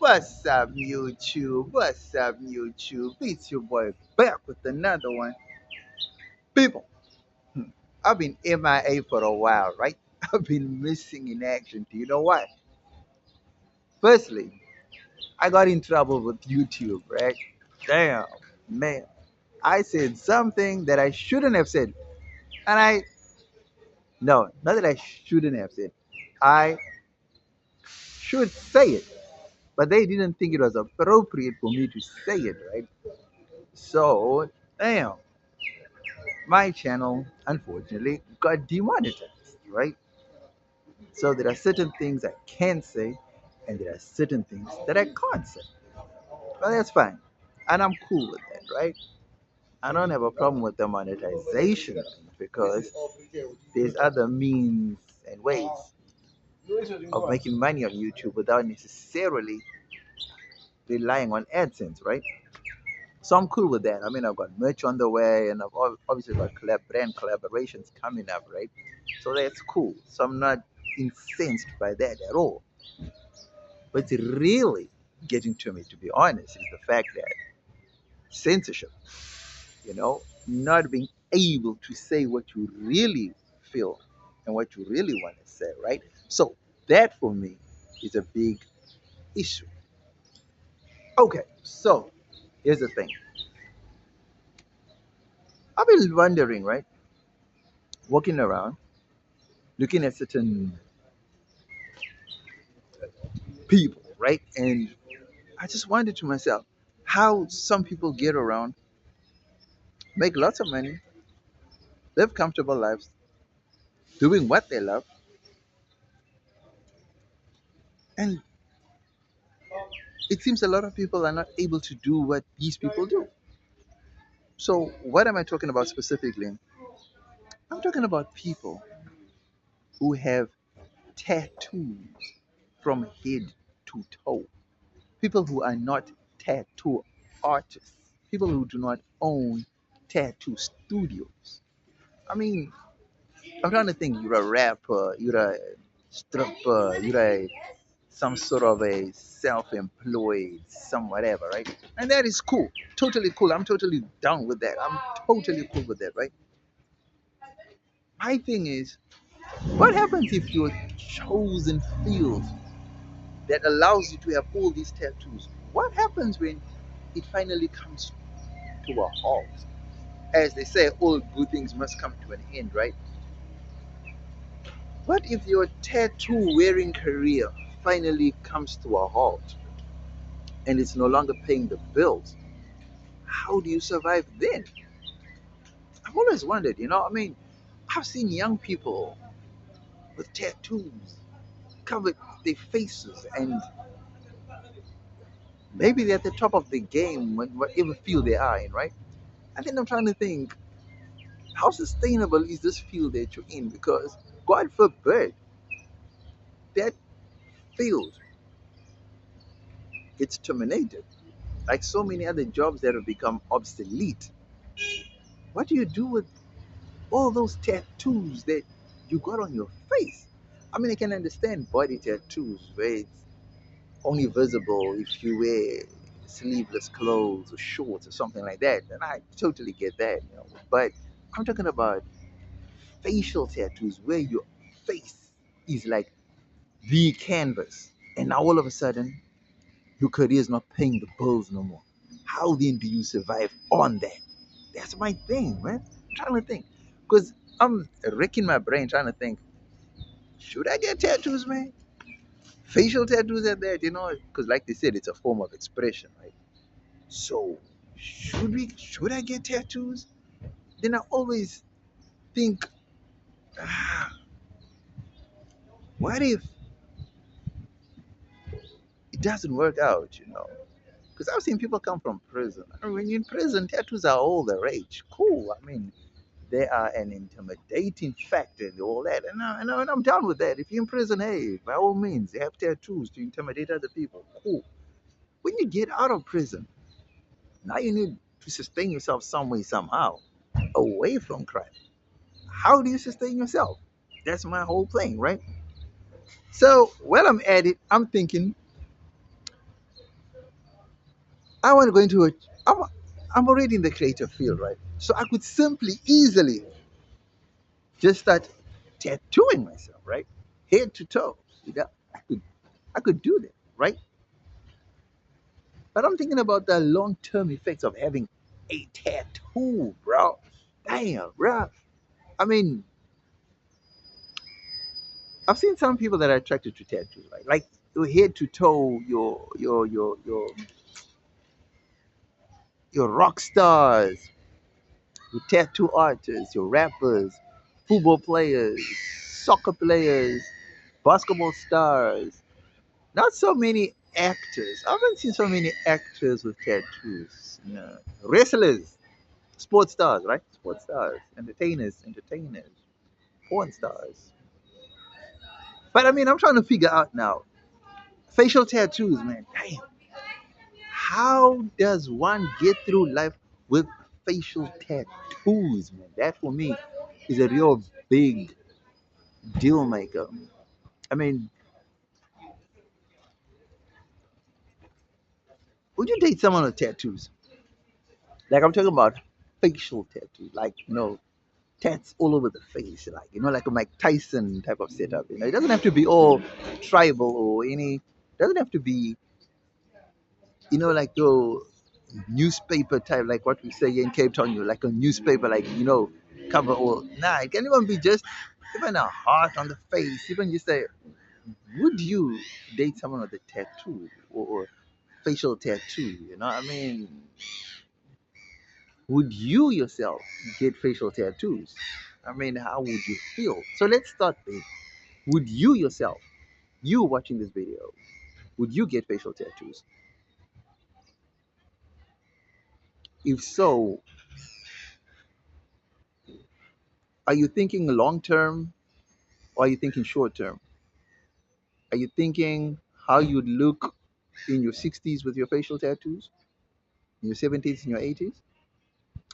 What's up, YouTube? What's up, YouTube? It's your boy back with another one. People, hmm, I've been MIA for a while, right? I've been missing in action. Do you know why? Firstly, I got in trouble with YouTube, right? Damn, man. I said something that I shouldn't have said. And no, not that I shouldn't have said. I should say it. But they didn't think it was appropriate for me to say it, right? So, damn. My channel unfortunately got demonetized, right? So there are certain things I can say and there are certain things that I can't say. But that's fine. And I'm cool with that, right? I don't have a problem with the monetization because there's other means and ways of making money on YouTube without necessarily relying on AdSense, right? So I'm cool with that. I mean, I've got merch on the way, and I've obviously got brand collaborations coming up, right? So that's cool. So I'm not incensed by that at all. What's really getting to me, to be honest, is the fact that censorship, not being able to say what you really feel and what you really want to say, right? So that for me is a big issue. Okay, so here's the thing. I've been wondering, right? Walking around, looking at certain people, right? And I just wondered to myself how some people get around, make lots of money, live comfortable lives, doing what they love, and it seems a lot of people are not able to do what these people do. So, what am I talking about specifically? I'm talking about people who have tattoos from head to toe, people who are not tattoo artists, people who do not own tattoo studios. I mean, I'm trying to think. You're a rapper. You're a stripper. You're some sort of a self-employed, some whatever, right? And that is cool. Totally cool. I'm totally down with that. I'm totally cool with that, right? My thing is, what happens if your chosen field that allows you to have all these tattoos? What happens when it finally comes to a halt? As they say, all good things must come to an end, right? What if your tattoo wearing career finally comes to a halt and it's no longer paying the bills? How do you survive then? I've always wondered, I mean, I've seen young people with tattoos cover their faces and maybe they're at the top of the game when whatever field they are in, right? And then I'm trying to think, how sustainable is this field that you're in? Because God forbid that field gets terminated. Like so many other jobs that have become obsolete. What do you do with all those tattoos that you got on your face? I mean, I can understand body tattoos where it's only visible if you wear sleeveless clothes or shorts or something like that. And I totally get that. But I'm talking about facial tattoos where your face is like the canvas. And now all of a sudden, your career is not paying the bills no more. How then do you survive on that? That's my thing, man. I'm trying to think. Because I'm wrecking my brain trying to think, should I get tattoos, man? Facial tattoos at that, because like they said, it's a form of expression, right? So should I get tattoos? Then I always think, ah, what if it doesn't work out? Because I've seen people come from prison. I mean, when you're in prison, tattoos are all the rage. Cool. I mean, they are an intimidating factor and all that. And I'm down with that. If you're in prison, hey, by all means, they have tattoos to intimidate other people. Cool. When you get out of prison, now you need to sustain yourself some way, somehow, away from crime. How do you sustain yourself? That's my whole thing, right? So while I'm at it, I'm thinking, I want to go into a. I'm, I'm already in the creative field, right? So I could simply, easily just start tattooing myself, right? Head to toe. You know, I could do that, right? But I'm thinking about the long-term effects of having a tattoo, bro. Damn, bro. I mean, I've seen some people that are attracted to tattoos, right? Like your head to toe, your rock stars, your tattoo artists, your rappers, football players, soccer players, basketball stars. Not so many actors. I haven't seen so many actors with tattoos. No. Wrestlers, sports stars, right? Sports stars, entertainers, porn stars. But I mean, I'm trying to figure out now. Facial tattoos, man. Damn. How does one get through life with facial tattoos, man? That for me is a real big deal maker. I mean, would you date someone with tattoos? Like I'm talking about facial tattoos, like tats all over the face, like like a Mike Tyson type of setup. It doesn't have to be all tribal or any. Doesn't have to be like your newspaper type, like what we say here in Cape Town. You like a newspaper, like cover all. Nah, it can even be just even a heart on the face. Even you say, would you date someone with a tattoo or facial tattoo? I mean, would you yourself get facial tattoos? I mean, how would you feel? So let's start there. Would you yourself, you watching this video, would you get facial tattoos? If so, are you thinking long term or are you thinking short term? Are you thinking how you'd look in your 60s with your facial tattoos, in your 70s, in your 80s?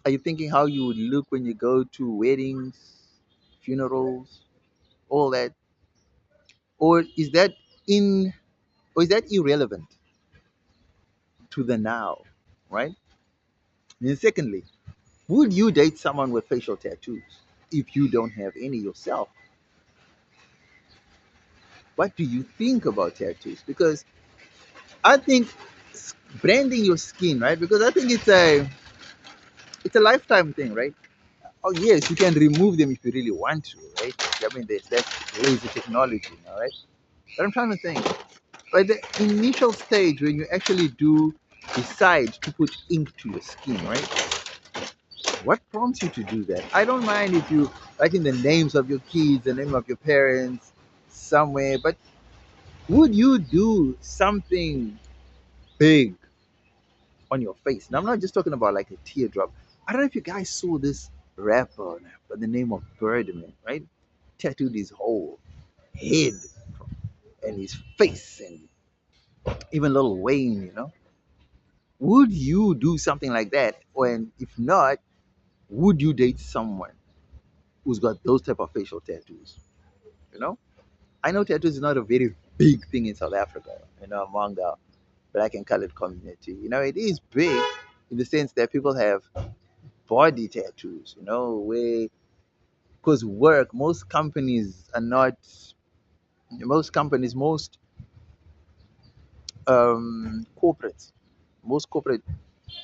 Are you thinking how you would look when you go to weddings, funerals, all that? Or is that in or is that irrelevant to the now, right? And then secondly, would you date someone with facial tattoos if you don't have any yourself? What do you think about tattoos? Because I think branding your skin, right? Because I think it's a lifetime thing, right? Oh yes, you can remove them if you really want to, right? I mean, there's that laser technology now, right? But I'm trying to think. By the initial stage when you actually do decide to put ink to your skin, right? What prompts you to do that? I don't mind if you writing the names of your kids, the name of your parents somewhere, but would you do something big on your face? And I'm not just talking about like a teardrop. I don't know if you guys saw this rapper by the name of Birdman, right? Tattooed his whole head and his face and even Little Wayne, Would you do something like that? When if not, would you date someone who's got those type of facial tattoos? You know? I know tattoos is not a very big thing in South Africa, among the black and colored community. It is big in the sense that people have body tattoos, where because work, most companies are not most corporates, most corporate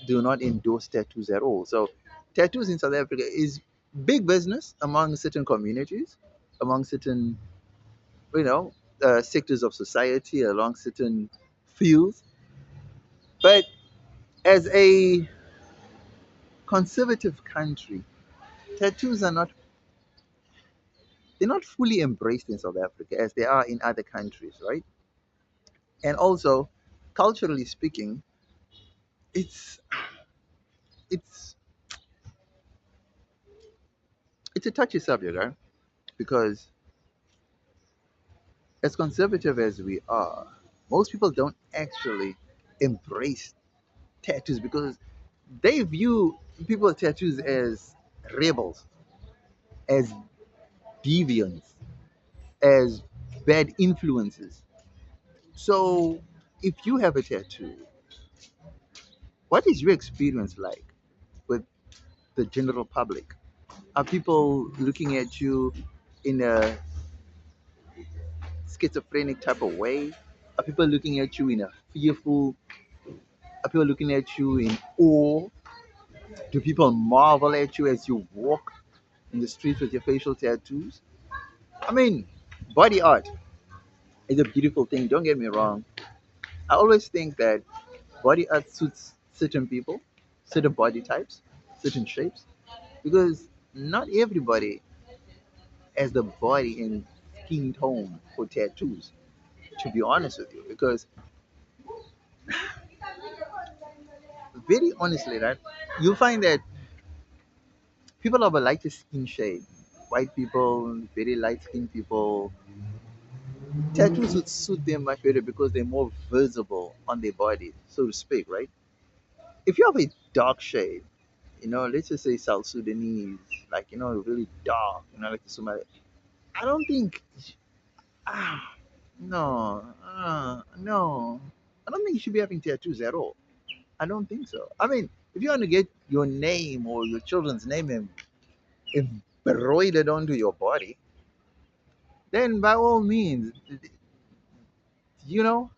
do not endorse tattoos at all. So tattoos in South Africa is big business among certain communities, among certain you know sectors of society, along certain fields. But as a conservative country, tattoos are not they're not fully embraced in South Africa as they are in other countries, right? And also, culturally speaking, it's it's it's a touchy subject, right? Because as conservative as we are, most people don't actually embrace tattoos because they view people with tattoos as rebels, as deviants, as bad influences. So if you have a tattoo, What is your experience like with the general public? Are people looking at you in a schizophrenic type of way? Are people looking at you in a fearful? Are people looking at you in awe? Do people marvel at you as you walk in the streets with your facial tattoos? I mean, body art is a beautiful thing. Don't get me wrong. I always think that body art suits certain people, certain body types, certain shapes, because not everybody has the body and skin tone for tattoos. To be honest with you, because very honestly, right, you'll find that people of a lighter skin shade, white people, very light skinned people, tattoos would suit them much better because they're more visible on their body, so to speak, right? If you have a dark shade, let's just say South Sudanese, like, really dark, like the Somali, I don't think, ah, no, no, I don't think you should be having tattoos at all. I don't think so. I mean, if you want to get your name or your children's name embroidered onto your body, then by all means, you know.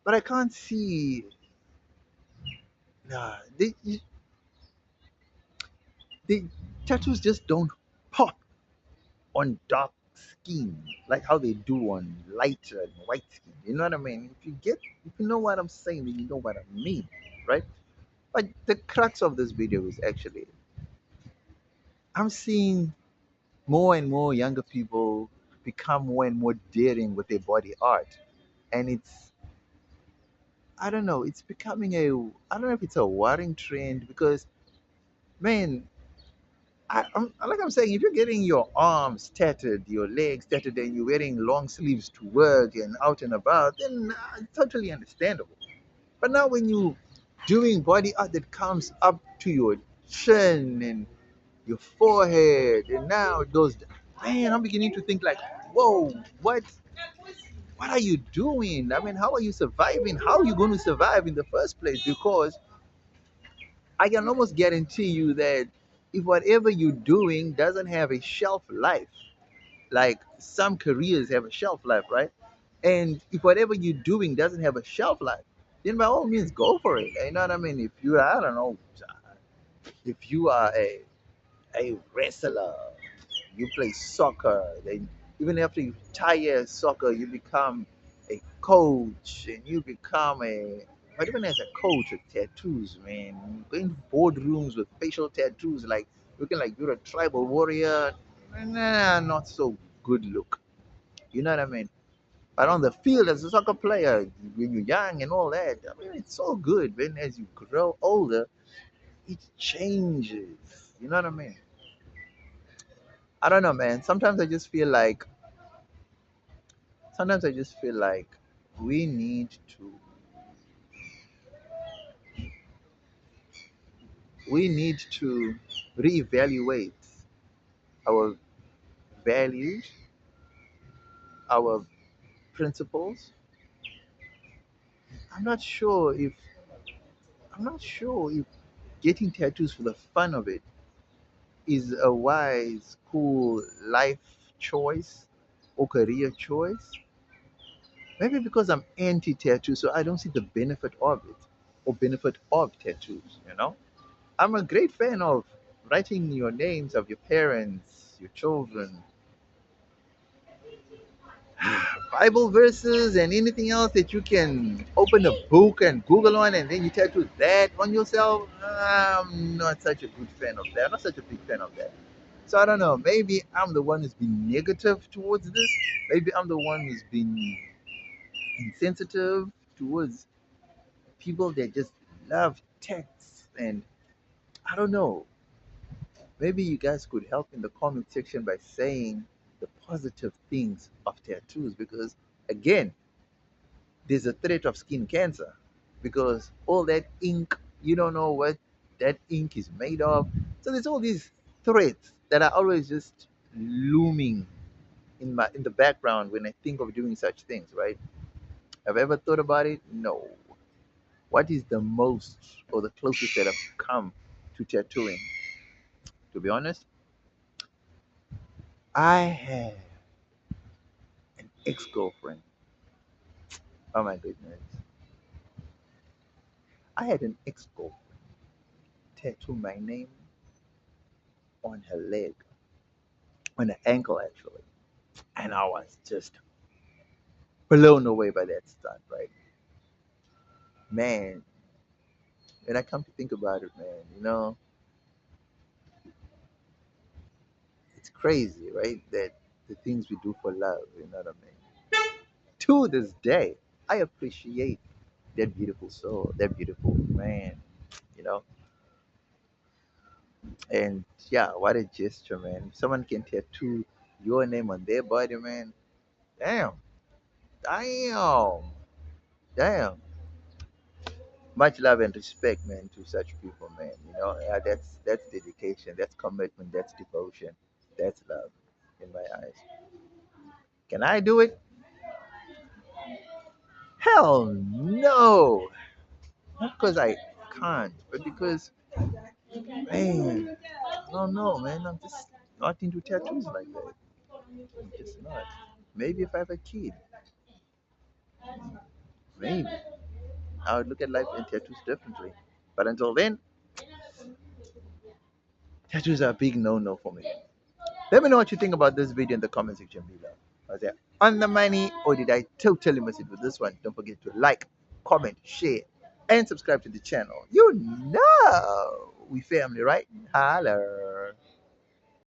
But I can't see. Nah, the tattoos just don't pop on dark skin like how they do on lighter and white skin. You know what I mean? If you know what I'm saying, then you know what I mean, right? But the crux of this video is actually I'm seeing more and more younger people become more and more daring with their body art, and I don't know, it's becoming I don't know if it's a worrying trend because man, like I'm saying, if you're getting your arms tattered, your legs tattered, and you're wearing long sleeves to work and out and about, then it's totally understandable. But now when you doing body art that comes up to your chin and your forehead, and now it goes, man, I'm beginning to think like, whoa, what are you doing? I mean, how are you surviving? How are you going to survive in the first place? Because I can almost guarantee you that if whatever you're doing doesn't have a shelf life, like some careers have a shelf life, right? And if whatever you're doing doesn't have a shelf life, then by all means go for it. You know what I mean? If you, I don't know, if you are a wrestler, you play soccer, then even after you retire soccer, you become a coach and you become but even as a coach with tattoos, man, going to boardrooms with facial tattoos, like looking like you're a tribal warrior, nah, not so good look. You know what I mean? But on the field as a soccer player, when you're young and all that, I mean, it's so good. When as you grow older, it changes. You know what I mean? I don't know, man. Sometimes I just feel like we need to we need to reevaluate our values, our principles. I'm not sure if I'm not sure if getting tattoos for the fun of it is a wise, cool life choice or career choice. Maybe because I'm anti-tattoo, so I don't see the benefit of it or benefit of tattoos. I'm a great fan of writing your names of your parents, your children, Bible verses, and anything else that you can open a book and Google on, and then you tattoo that on yourself. I'm not such a good fan of that. I'm not such a big fan of that. So I don't know. Maybe I'm the one who's been negative towards this. Maybe I'm the one who's been insensitive towards people that just love text. And I don't know. Maybe you guys could help in the comment section by saying the positive things of tattoos because, again, there's a threat of skin cancer because all that ink, you don't know what that ink is made of. So there's all these threats that are always just looming in the background when I think of doing such things, right? Have I ever thought about it? No. What is the most or the closest that I've come to tattooing? To be honest, I had an ex-girlfriend. Oh my goodness. I had an ex-girlfriend tattoo my name on her leg, on her ankle actually. And I was just blown away by that stunt, right? Man, when I come to think about it, man, it's crazy, right? That the things we do for love, you know what I mean? To this day, I appreciate that beautiful soul, that beautiful man, you know? And yeah, what a gesture, man. If someone can tattoo your name on their body, man, damn, damn, damn. Much love and respect, man, to such people, man. Yeah, that's dedication, that's commitment, that's devotion, that's love in my eyes. Can I do it? Hell no. Not because I can't, but because, man, I don't know, man. I'm just not into tattoos like that. I'm just not. Maybe if I have a kid, maybe I would look at life and tattoos differently. But until then, tattoos are a big no-no for me. Let me know what you think about this video in the comment section below. Was it on the money or did I totally miss it with this one? Don't forget to like, comment, share, and subscribe to the channel. You know we family, right? Holla.